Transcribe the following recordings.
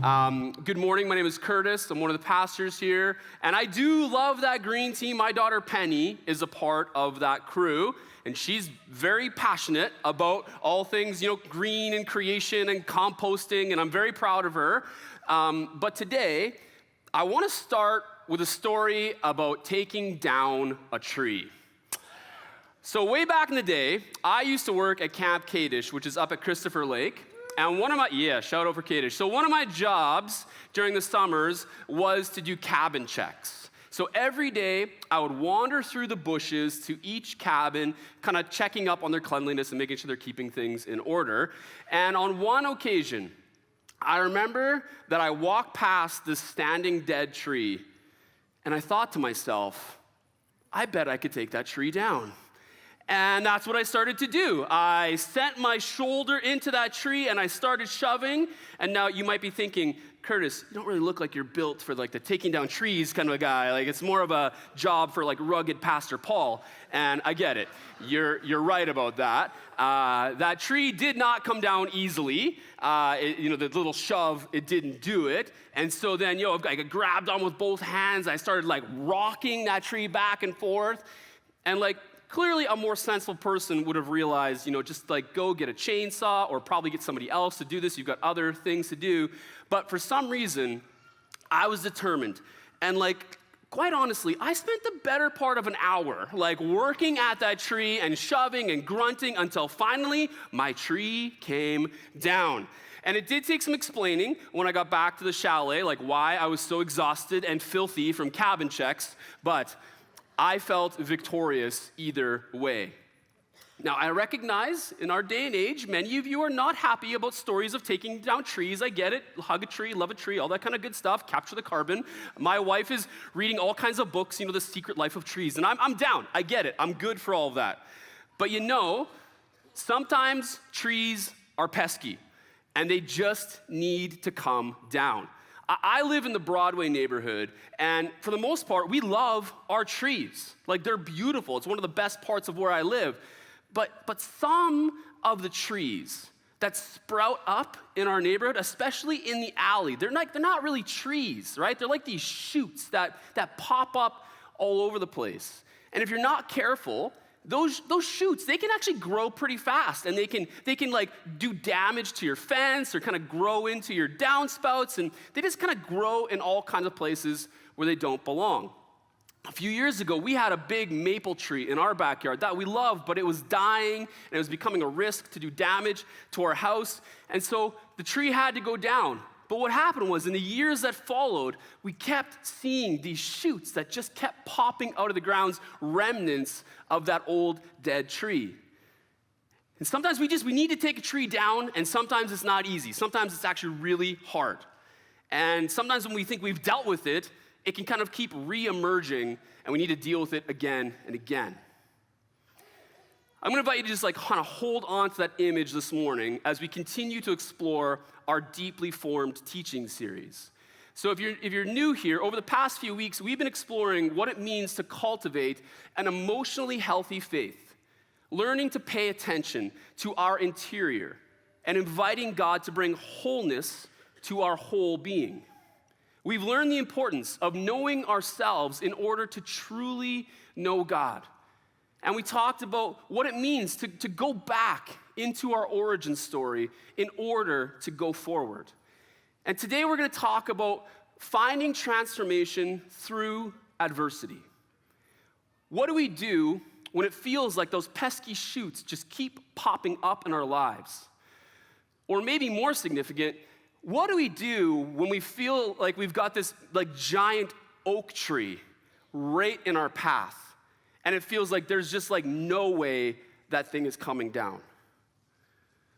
Good morning. My name is Curtis. I'm one of the pastors here, and I do love that green team. My daughter Penny is a part of that crew, and she's very passionate about all things, green and creation and composting, and I'm very proud of her. But today, I want to start with a story about taking down a tree. So way back in the day, I used to work at Camp Kadish, which is up at Christopher Lake. And shout out for Kadish. So one of my jobs during the summers was to do cabin checks. So every day, I would wander through the bushes to each cabin, kind of checking up on their cleanliness and making sure they're keeping things in order. And on one occasion, I remember that I walked past this standing dead tree, and I thought to myself, I bet I could take that tree down. And that's what I started to do. I sent my shoulder into that tree and I started shoving. And now you might be thinking, Curtis, you don't really look like you're built for like the taking down trees kind of a guy. Like it's more of a job for like rugged Pastor Paul. And I get it. You're right about that. That tree did not come down easily. The little shove, it didn't do it. And so then, I grabbed on with both hands. I started like rocking that tree back and forth. And clearly, a more sensible person would have realized, just go get a chainsaw or probably get somebody else to do this. You've got other things to do. But for some reason, I was determined. And quite honestly, I spent the better part of an hour, working at that tree and shoving and grunting until finally my tree came down. And it did take some explaining when I got back to the chalet, why I was so exhausted and filthy from cabin checks. But I felt victorious either way. Now, I recognize in our day and age, many of you are not happy about stories of taking down trees. I get it. Hug a tree, love a tree, all that kind of good stuff. Capture the carbon. My wife is reading all kinds of books, The Secret Life of Trees. And I'm down. I get it. I'm good for all of that. But sometimes trees are pesky, and they just need to come down. I live in the Broadway neighborhood, and for the most part, we love our trees. They're beautiful. It's one of the best parts of where I live. But some of the trees that sprout up in our neighborhood, especially in the alley, they're not really trees, right? They're like these shoots that pop up all over the place. And if you're not careful, those shoots, they can actually grow pretty fast, and they can do damage to your fence or kind of grow into your downspouts, and they just kind of grow in all kinds of places where they don't belong. A few years ago, we had a big maple tree in our backyard that we loved, but it was dying, and it was becoming a risk to do damage to our house, and so the tree had to go down. But what happened was, in the years that followed, we kept seeing these shoots that just kept popping out of the ground's remnants of that old dead tree. And sometimes we need to take a tree down, and sometimes it's not easy. Sometimes it's actually really hard. And sometimes when we think we've dealt with it, it can kind of keep re-emerging, and we need to deal with it again and again. I'm going to invite you to just kind of hold on to that image this morning as we continue to explore our deeply formed teaching series. So if you're new here, over the past few weeks, we've been exploring what it means to cultivate an emotionally healthy faith, learning to pay attention to our interior, and inviting God to bring wholeness to our whole being. We've learned the importance of knowing ourselves in order to truly know God. And we talked about what it means to go back into our origin story in order to go forward. And today we're going to talk about finding transformation through adversity. What do we do when it feels like those pesky shoots just keep popping up in our lives? Or maybe more significant, what do we do when we feel like we've got this giant oak tree right in our path? And it feels like there's just no way that thing is coming down.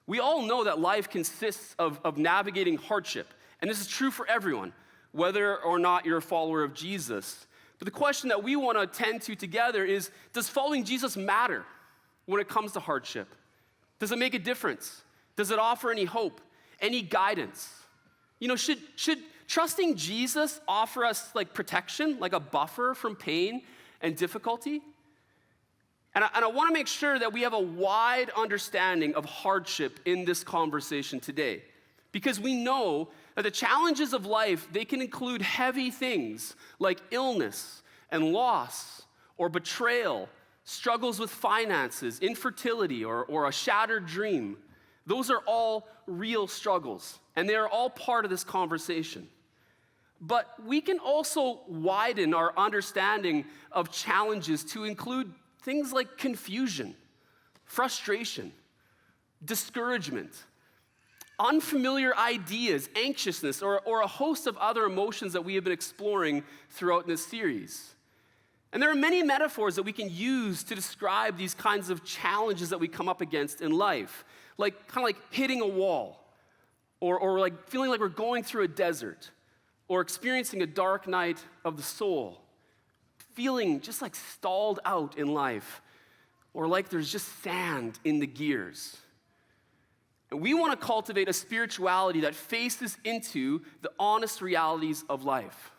We all know that life consists of navigating hardship. And this is true for everyone, whether or not you're a follower of Jesus. But the question that we want to tend to together is, does following Jesus matter when it comes to hardship? Does it make a difference? Does it offer any hope, any guidance? Should trusting Jesus offer us protection, like a buffer from pain and difficulty? And I want to make sure that we have a wide understanding of hardship in this conversation today, because we know That the challenges of life, they can include heavy things like illness and loss or betrayal, struggles with finances, infertility, or a shattered dream. Those are all real struggles, and they are all part of this conversation. But we can also widen our understanding of challenges to include things like confusion, frustration, discouragement, unfamiliar ideas, anxiousness, or a host of other emotions that we have been exploring throughout this series. And there are many metaphors that we can use to describe these kinds of challenges that we come up against in life, like kind of like hitting a wall, or like feeling like we're going through a desert, or experiencing a dark night of the soul, feeling just like stalled out in life, or like there's just sand in the gears. And we want to cultivate a spirituality that faces into the honest realities of life.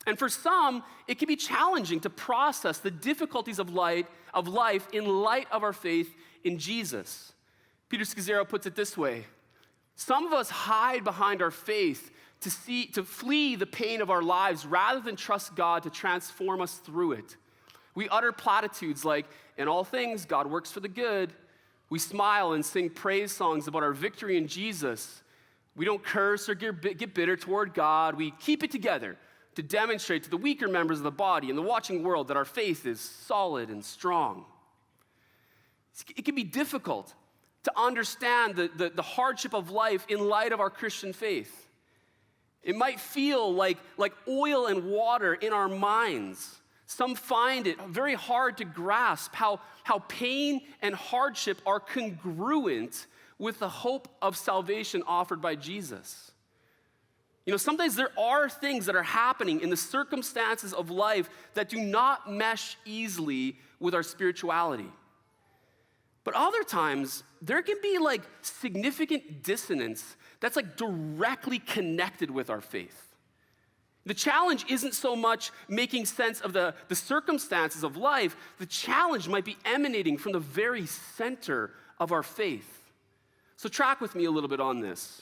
And for some, it can be challenging to process the difficulties of life in light of our faith in Jesus. Peter Scazzero puts it this way: some of us hide behind our faith to flee the pain of our lives rather than trust God to transform us through it. We utter platitudes like, in all things, God works for the good. We smile and sing praise songs about our victory in Jesus. We don't curse or get bitter toward God. We keep it together to demonstrate to the weaker members of the body and the watching world that our faith is solid and strong. It can be difficult to understand the hardship of life in light of our Christian faith. It might feel like oil and water in our minds. Some find it very hard to grasp how pain and hardship are congruent with the hope of salvation offered by Jesus. You know, sometimes there are things that are happening in the circumstances of life that do not mesh easily with our spirituality. But other times, there can be like significant dissonance that's like directly connected with our faith. The challenge isn't so much making sense of the circumstances of life. The challenge might be emanating from the very center of our faith. So track with me a little bit on this.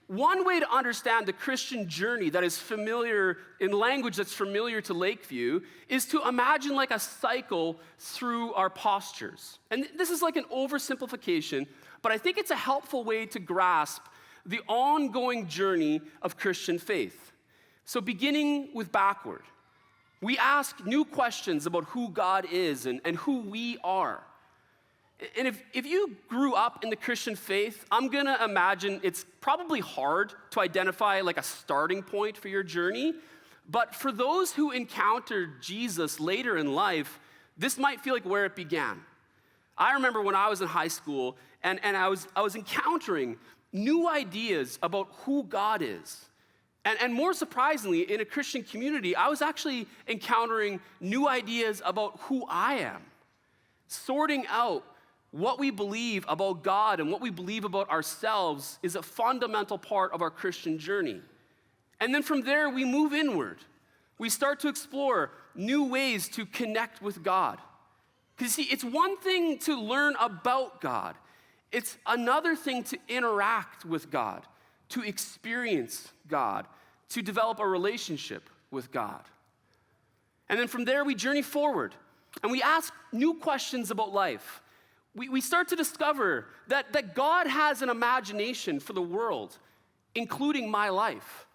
One way to understand the Christian journey that is familiar, in language that's familiar to Lakeview, is to imagine like a cycle through our postures. And this is like an oversimplification, but I think it's a helpful way to grasp the ongoing journey of Christian faith. So beginning with backward, we ask new questions about who God is and who we are. And if you grew up in the Christian faith, I'm gonna imagine it's probably hard to identify like a starting point for your journey. But for those who encountered Jesus later in life, this might feel like where it began. I remember when I was in high school and I was encountering new ideas about who God is. And more surprisingly, in a Christian community, I was actually encountering new ideas about who I am, sorting out what we believe about God and what we believe about ourselves is a fundamental part of our Christian journey. And then from there, we move inward. We start to explore new ways to connect with God. Because see, it's one thing to learn about God. It's another thing to interact with God, to experience God, to develop a relationship with God. And then from there, we journey forward, and we ask new questions about life. We start to discover that God has an imagination for the world, including my life.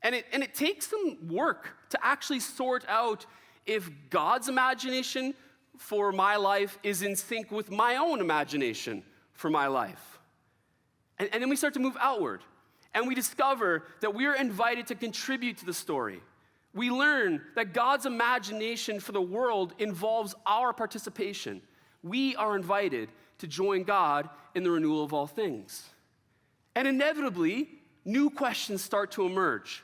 And it takes some work to actually sort out if God's imagination for my life is in sync with my own imagination for my life. And then we start to move outward, and we discover that we are invited to contribute to the story. We learn that God's imagination for the world involves our participation. We are invited to join God in the renewal of all things. And inevitably, new questions start to emerge.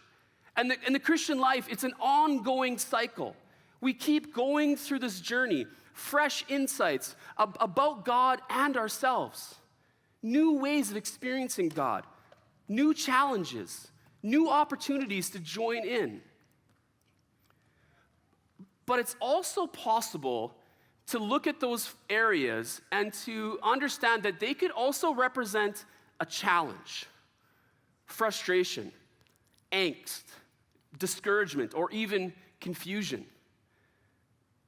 And the Christian life, it's an ongoing cycle. We keep going through this journey, fresh insights about God and ourselves, new ways of experiencing God, new challenges, new opportunities to join in. But it's also possible to look at those areas and to understand that they could also represent a challenge, frustration, angst, discouragement, or even confusion.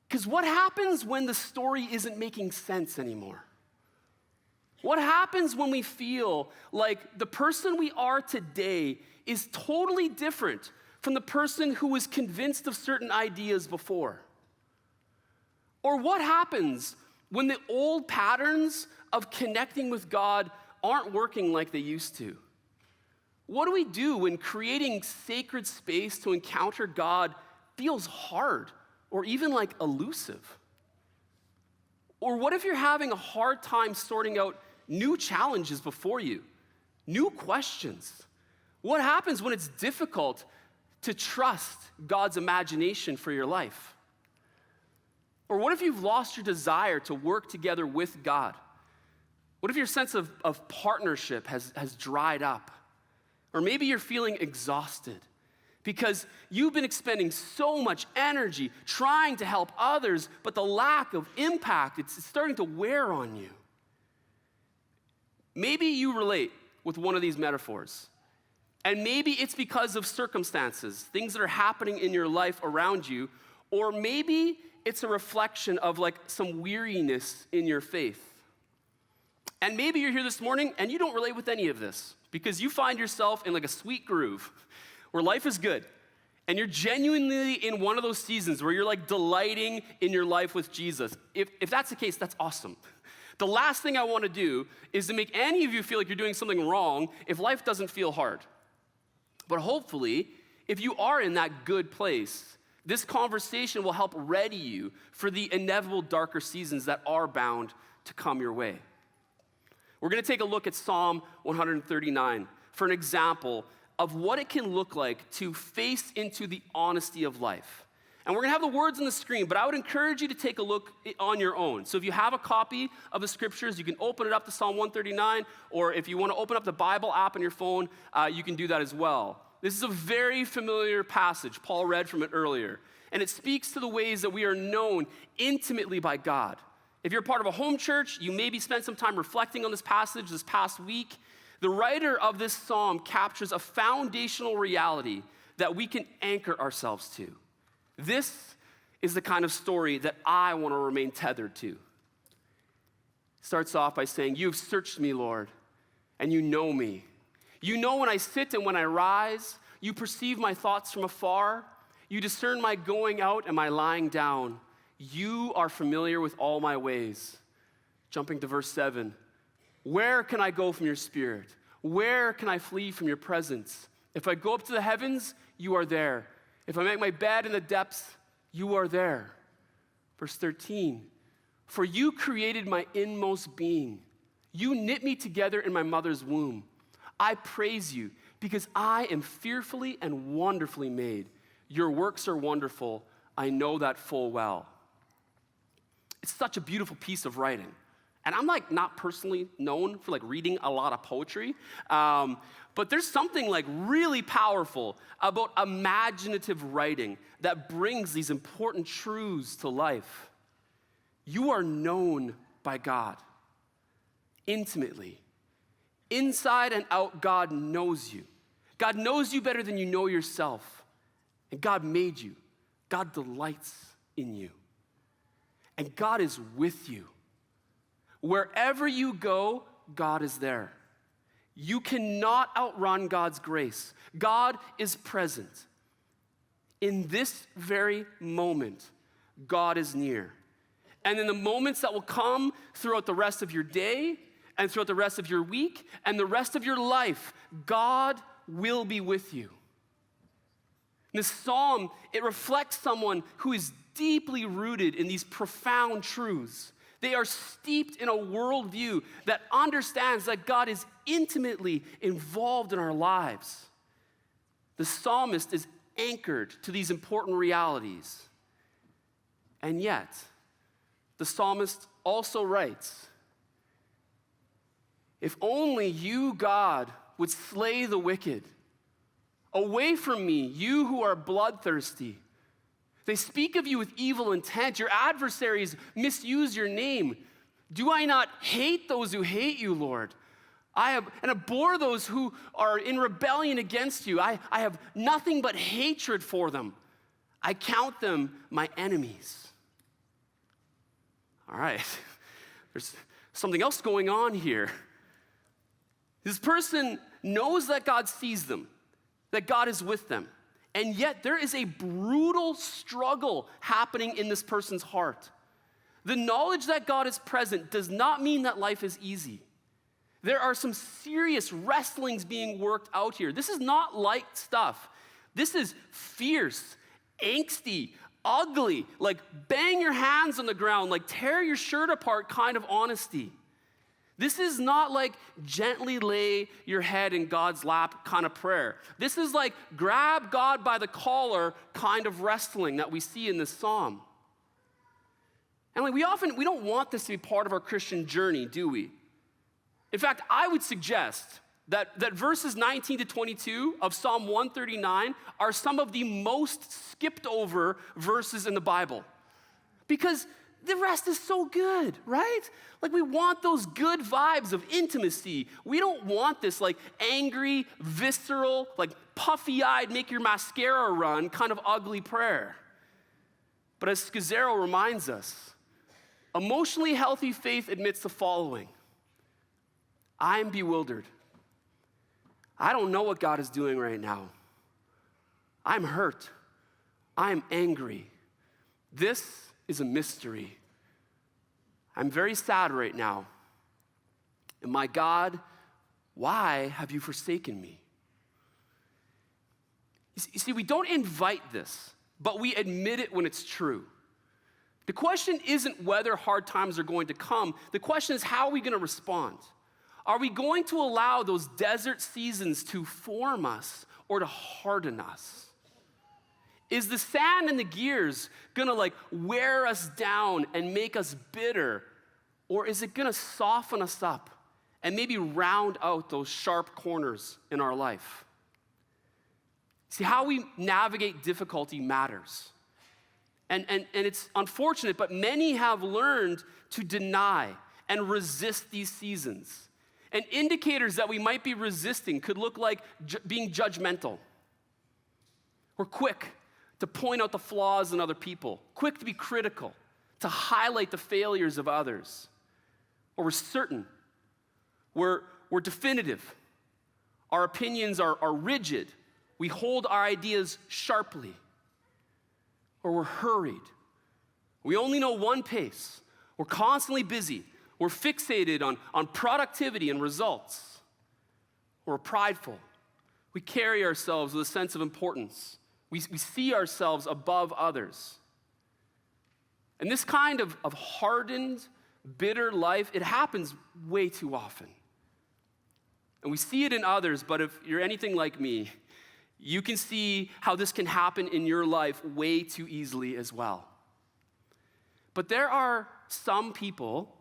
Because what happens when the story isn't making sense anymore? What happens when we feel like the person we are today is totally different from the person who was convinced of certain ideas before? Or what happens when the old patterns of connecting with God aren't working like they used to? What do we do when creating sacred space to encounter God feels hard or even like elusive? Or what if you're having a hard time sorting out new challenges before you, new questions? What happens when it's difficult to trust God's imagination for your life? Or what if you've lost your desire to work together with God? What if your sense of partnership has dried up? Or maybe you're feeling exhausted because you've been expending so much energy trying to help others, but the lack of impact, it's starting to wear on you. Maybe you relate with one of these metaphors. And maybe it's because of circumstances, things that are happening in your life around you, or maybe it's a reflection of like some weariness in your faith. And maybe you're here this morning and you don't relate with any of this because you find yourself in like a sweet groove where life is good. And you're genuinely in one of those seasons where you're like delighting in your life with Jesus. If that's the case, that's awesome. The last thing I want to do is to make any of you feel like you're doing something wrong if life doesn't feel hard. But hopefully, if you are in that good place, this conversation will help ready you for the inevitable darker seasons that are bound to come your way. We're going to take a look at Psalm 139 for an example of what it can look like to face into the honesty of life. And we're going to have the words on the screen, but I would encourage you to take a look on your own. So if you have a copy of the scriptures, you can open it up to Psalm 139, or if you want to open up the Bible app on your phone, you can do that as well. This is a very familiar passage. Paul read from it earlier, and it speaks to the ways that we are known intimately by God. If you're part of a home church, you maybe spent some time reflecting on this passage this past week. The writer of this psalm captures a foundational reality that we can anchor ourselves to. This is the kind of story that I want to remain tethered to. Starts off by saying, "You have searched me, Lord, and you know me. You know when I sit and when I rise. You perceive my thoughts from afar. You discern my going out and my lying down. You are familiar with all my ways." Jumping to verse 7. "Where can I go from your spirit? Where can I flee from your presence? If I go up to the heavens, you are there. If I make my bed in the depths, you are there." Verse 13. "For you created my inmost being. You knit me together in my mother's womb. I praise you because I am fearfully and wonderfully made. Your works are wonderful. I know that full well." It's such a beautiful piece of writing. And I'm like not personally known for like reading a lot of poetry, but there's something like really powerful about imaginative writing that brings these important truths to life. You are known by God intimately. Inside and out, God knows you. God knows you better than you know yourself. And God made you. God delights in you. And God is with you. Wherever you go, God is there. You cannot outrun God's grace. God is present. In this very moment, God is near. And in the moments that will come throughout the rest of your day and throughout the rest of your week and the rest of your life, God will be with you. This psalm, it reflects someone who is deeply rooted in these profound truths. They are steeped in a worldview that understands that God is intimately involved in our lives. The psalmist is anchored to these important realities. And yet, the psalmist also writes, "If only you, God, would slay the wicked. Away from me, you who are bloodthirsty. They speak of you with evil intent. Your adversaries misuse your name. Do I not hate those who hate you, Lord? and abhor those who are in rebellion against you. I have nothing but hatred for them. I count them my enemies. All right, there's something else going on here. This person knows that God sees them, that God is with them, and yet there is a brutal struggle happening in this person's heart. The knowledge that God is present does not mean that life is easy. There are some serious wrestlings being worked out here. This is not light stuff. This is fierce, angsty, ugly, like bang your hands on the ground, like tear your shirt apart kind of honesty. This is not like gently lay your head in God's lap kind of prayer. This is like grab God by the collar kind of wrestling that we see in this psalm. And like we don't want this to be part of our Christian journey, do we? In fact, I would suggest that verses 19 to 22 of Psalm 139 are some of the most skipped over verses in the Bible. Because the rest is so good, right? Like we want those good vibes of intimacy. We don't want this like angry, visceral, like puffy-eyed, make your mascara run kind of ugly prayer. But as Scazzaro reminds us, emotionally healthy faith admits the following: I am bewildered. I don't know what God is doing right now. I'm hurt. I'm angry. This is a mystery. I'm very sad right now. And my God, why have you forsaken me? You see, we don't invite this, but we admit it when it's true. The question isn't whether hard times are going to come. The question is, how are we going to respond? Are we going to allow those desert seasons to form us or to harden us? Is the sand and the gears gonna like wear us down and make us bitter? Or is it gonna soften us up and maybe round out those sharp corners in our life? See, how we navigate difficulty matters. And it's unfortunate, but many have learned to deny and resist these seasons. And indicators that we might be resisting could look like being judgmental. We're quick to point out the flaws in other people, quick to be critical, to highlight the failures of others. Or we're certain, we're definitive. Our opinions are rigid. We hold our ideas sharply. Or we're hurried. We only know one pace. We're constantly busy. We're fixated on productivity and results. We're prideful. We carry ourselves with a sense of importance. We see ourselves above others. And this kind of hardened, bitter life, it happens way too often. And we see it in others, but if you're anything like me, you can see how this can happen in your life way too easily as well. But there are some people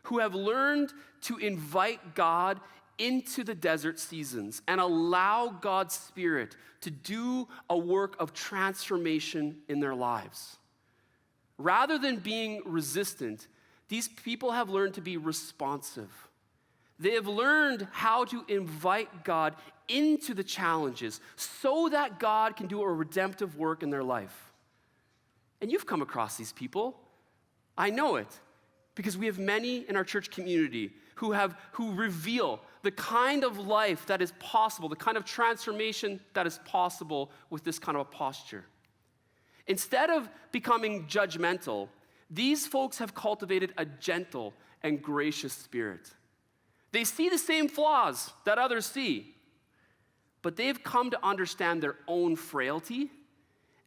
who have learned to invite God into the desert seasons and allow God's Spirit to do a work of transformation in their lives. Rather than being resistant, these people have learned to be responsive. They have learned how to invite God into the challenges so that God can do a redemptive work in their life. And you've come across these people. I know it, because we have many in our church community who reveal the kind of life that is possible, the kind of transformation that is possible with this kind of a posture. Instead of becoming judgmental, these folks have cultivated a gentle and gracious spirit. They see the same flaws that others see, but they've come to understand their own frailty,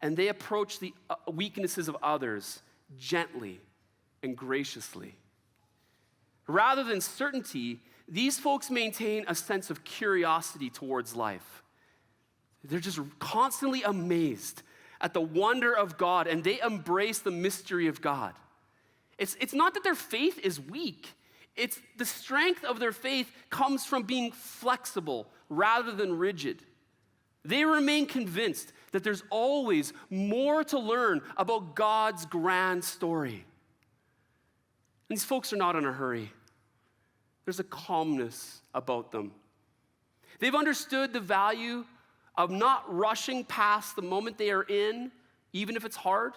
and they approach the weaknesses of others gently and graciously. Rather than certainty, these folks maintain a sense of curiosity towards life. They're just constantly amazed at the wonder of God, and they embrace the mystery of God. It's not that their faith is weak. It's the strength of their faith comes from being flexible rather than rigid. They remain convinced that there's always more to learn about God's grand story. And these folks are not in a hurry. There's a calmness about them. They've understood the value of not rushing past the moment they are in, even if it's hard.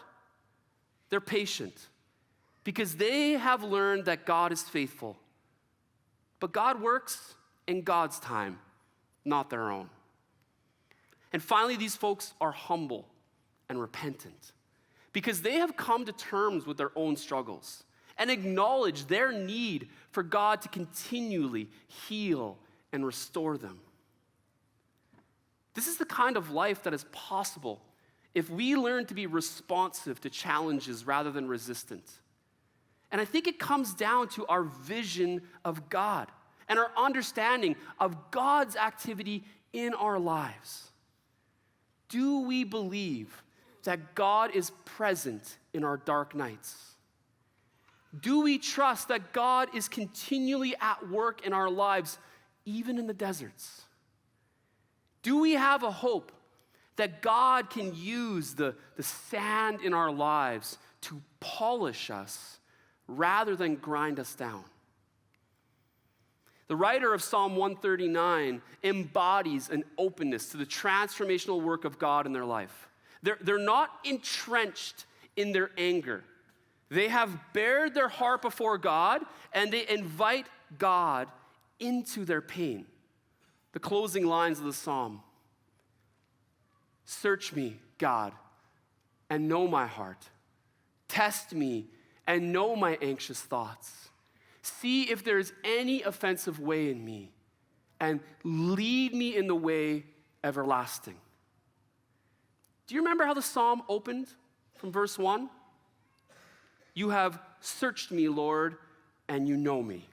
They're patient because they have learned that God is faithful. But God works in God's time, not their own. And finally, these folks are humble and repentant because they have come to terms with their own struggles and acknowledge their need for God to continually heal and restore them. This is the kind of life that is possible if we learn to be responsive to challenges rather than resistant. And I think it comes down to our vision of God and our understanding of God's activity in our lives. Do we believe that God is present in our dark nights? Do we trust that God is continually at work in our lives, even in the deserts? Do we have a hope that God can use the sand in our lives to polish us rather than grind us down? The writer of Psalm 139 embodies an openness to the transformational work of God in their life. They're not entrenched in their anger. They have bared their heart before God, and they invite God into their pain. The closing lines of the psalm: "Search me, God, and know my heart. Test me and know my anxious thoughts. See if there's any offensive way in me, and lead me in the way everlasting." Do you remember how the psalm opened from verse 1? "You have searched me, Lord, and you know me."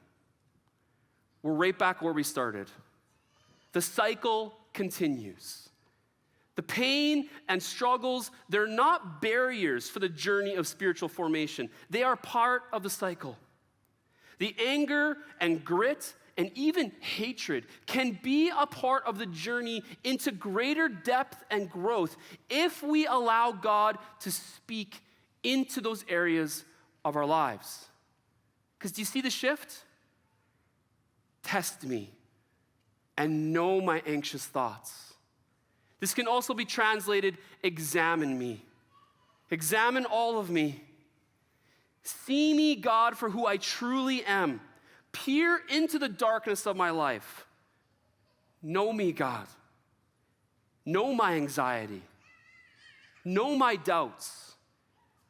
We're right back where we started. The cycle continues. The pain and struggles, they're not barriers for the journey of spiritual formation. They are part of the cycle. The anger and grit and even hatred can be a part of the journey into greater depth and growth if we allow God to speak into those areas of our lives. Because do you see the shift? Test me and know my anxious thoughts. This can also be translated, examine me. Examine all of me. See me, God, for who I truly am. Peer into the darkness of my life. Know me, God. Know my anxiety. Know my doubts.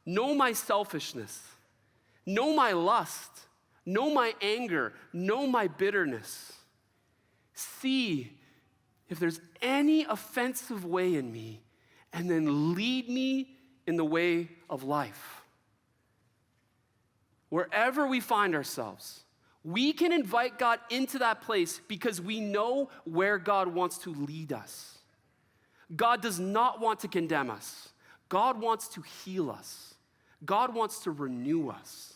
Know my selfishness. Know my lust. Know my anger. Know my bitterness. See if there's any offensive way in me, and then lead me in the way of life. Wherever we find ourselves, we can invite God into that place because we know where God wants to lead us. God does not want to condemn us. God wants to heal us. God wants to renew us.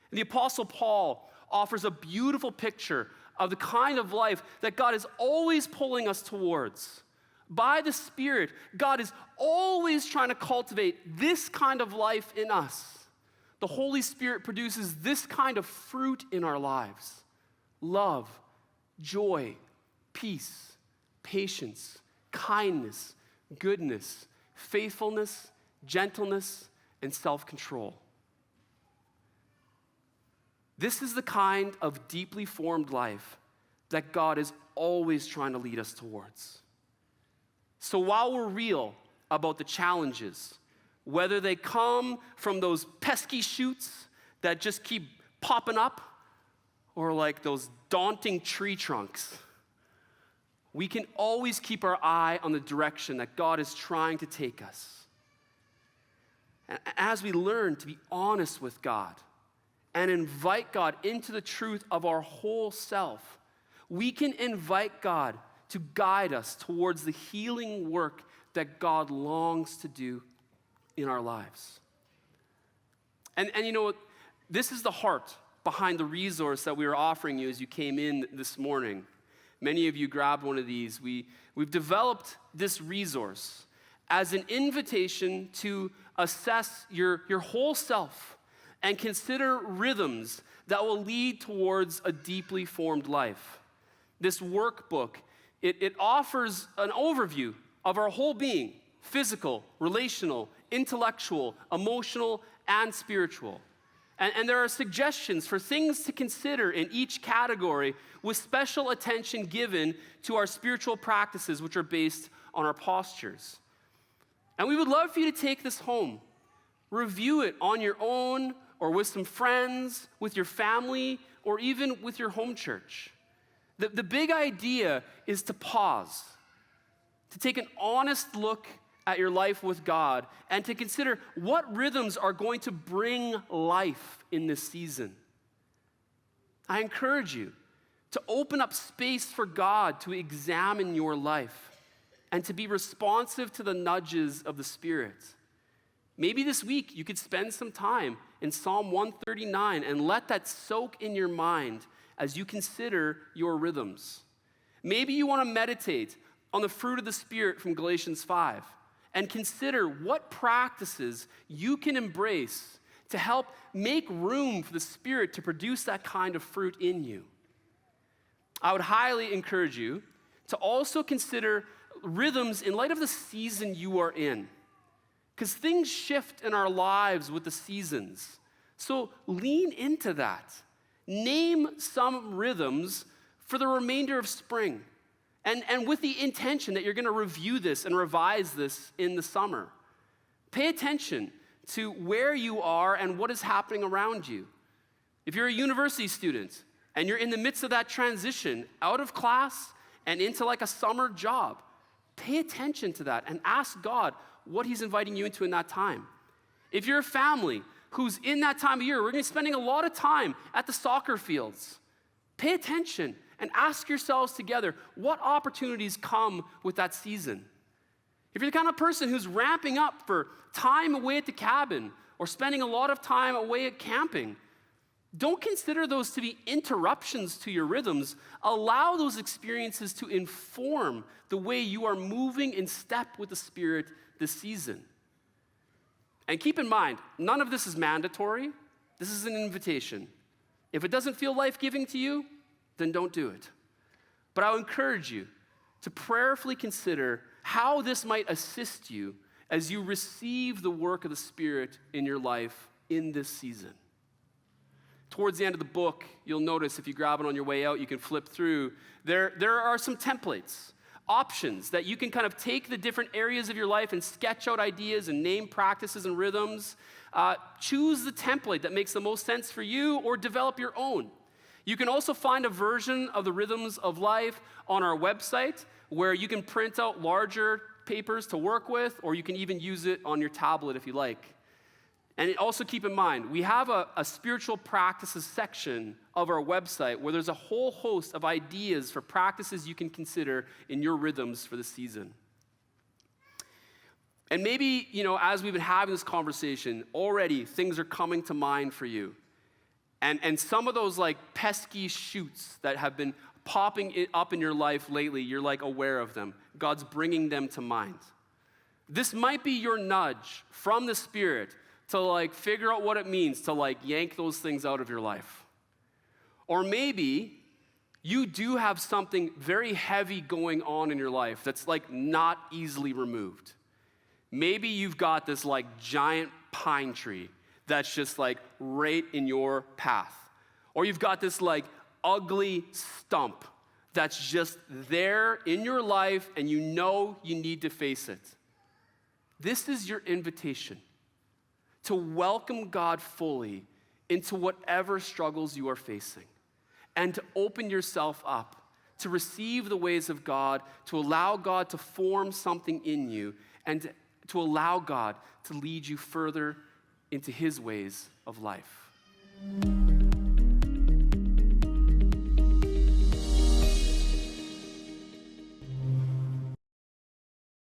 And the Apostle Paul offers a beautiful picture of the kind of life that God is always pulling us towards. By the Spirit, God is always trying to cultivate this kind of life in us. The Holy Spirit produces this kind of fruit in our lives: love, joy, peace, patience, kindness, goodness, faithfulness, gentleness, and self-control. This is the kind of deeply formed life that God is always trying to lead us towards. So while we're real about the challenges, whether they come from those pesky shoots that just keep popping up, or like those daunting tree trunks, we can always keep our eye on the direction that God is trying to take us. And as we learn to be honest with God and invite God into the truth of our whole self, we can invite God to guide us towards the healing work that God longs to do in our lives. And you know what? This is the heart behind the resource that we are offering you as you came in this morning. Many of you grabbed one of these. We've developed this resource as an invitation to assess your whole self and consider rhythms that will lead towards a deeply formed life. This workbook, it offers an overview of our whole being, physical, relational, intellectual, emotional, and spiritual. And there are suggestions for things to consider in each category with special attention given to our spiritual practices, which are based on our postures. And we would love for you to take this home, review it on your own or with some friends, with your family, or even with your home church. The big idea is to pause, to take an honest look at your life with God, and to consider what rhythms are going to bring life in this season. I encourage you to open up space for God to examine your life and to be responsive to the nudges of the Spirit. Maybe this week you could spend some time in Psalm 139 and let that soak in your mind as you consider your rhythms. Maybe you want to meditate on the fruit of the Spirit from Galatians 5 and consider what practices you can embrace to help make room for the Spirit to produce that kind of fruit in you. I would highly encourage you to also consider rhythms in light of the season you are in, because things shift in our lives with the seasons. So lean into that. Name some rhythms for the remainder of spring. And with the intention that you're going to review this and revise this in the summer. Pay attention to where you are and what is happening around you. If you're a university student and you're in the midst of that transition out of class and into like a summer job, pay attention to that and ask God what he's inviting you into in that time. If you're a family who's in that time of year, we're going to be spending a lot of time at the soccer fields. Pay attention and ask yourselves together, what opportunities come with that season? If you're the kind of person who's ramping up for time away at the cabin or spending a lot of time away at camping, don't consider those to be interruptions to your rhythms. Allow those experiences to inform the way you are moving in step with the Spirit this season. And keep in mind, none of this is mandatory. This is an invitation. If it doesn't feel life-giving to you, then don't do it. But I'll encourage you to prayerfully consider how this might assist you as you receive the work of the Spirit in your life in this season. Towards the end of the book, you'll notice if you grab it on your way out, you can flip through. There are some templates, options that you can kind of take the different areas of your life and sketch out ideas and name practices and rhythms. Choose the template that makes the most sense for you or develop your own. You can also find a version of the rhythms of life on our website where you can print out larger papers to work with, or you can even use it on your tablet if you like. And also keep in mind, we have a spiritual practices section of our website where there's a whole host of ideas for practices you can consider in your rhythms for the season. And maybe, as we've been having this conversation, already things are coming to mind for you. And some of those like pesky shoots that have been popping up in your life lately, you're like aware of them. God's bringing them to mind. This might be your nudge from the Spirit to like figure out what it means to like yank those things out of your life. Or maybe you do have something very heavy going on in your life that's like not easily removed. Maybe you've got this like giant pine tree that's just like right in your path. Or you've got this like ugly stump that's just there in your life and you know you need to face it. This is your invitation to welcome God fully into whatever struggles you are facing and to open yourself up to receive the ways of God, to allow God to form something in you and to allow God to lead you further into his ways of life.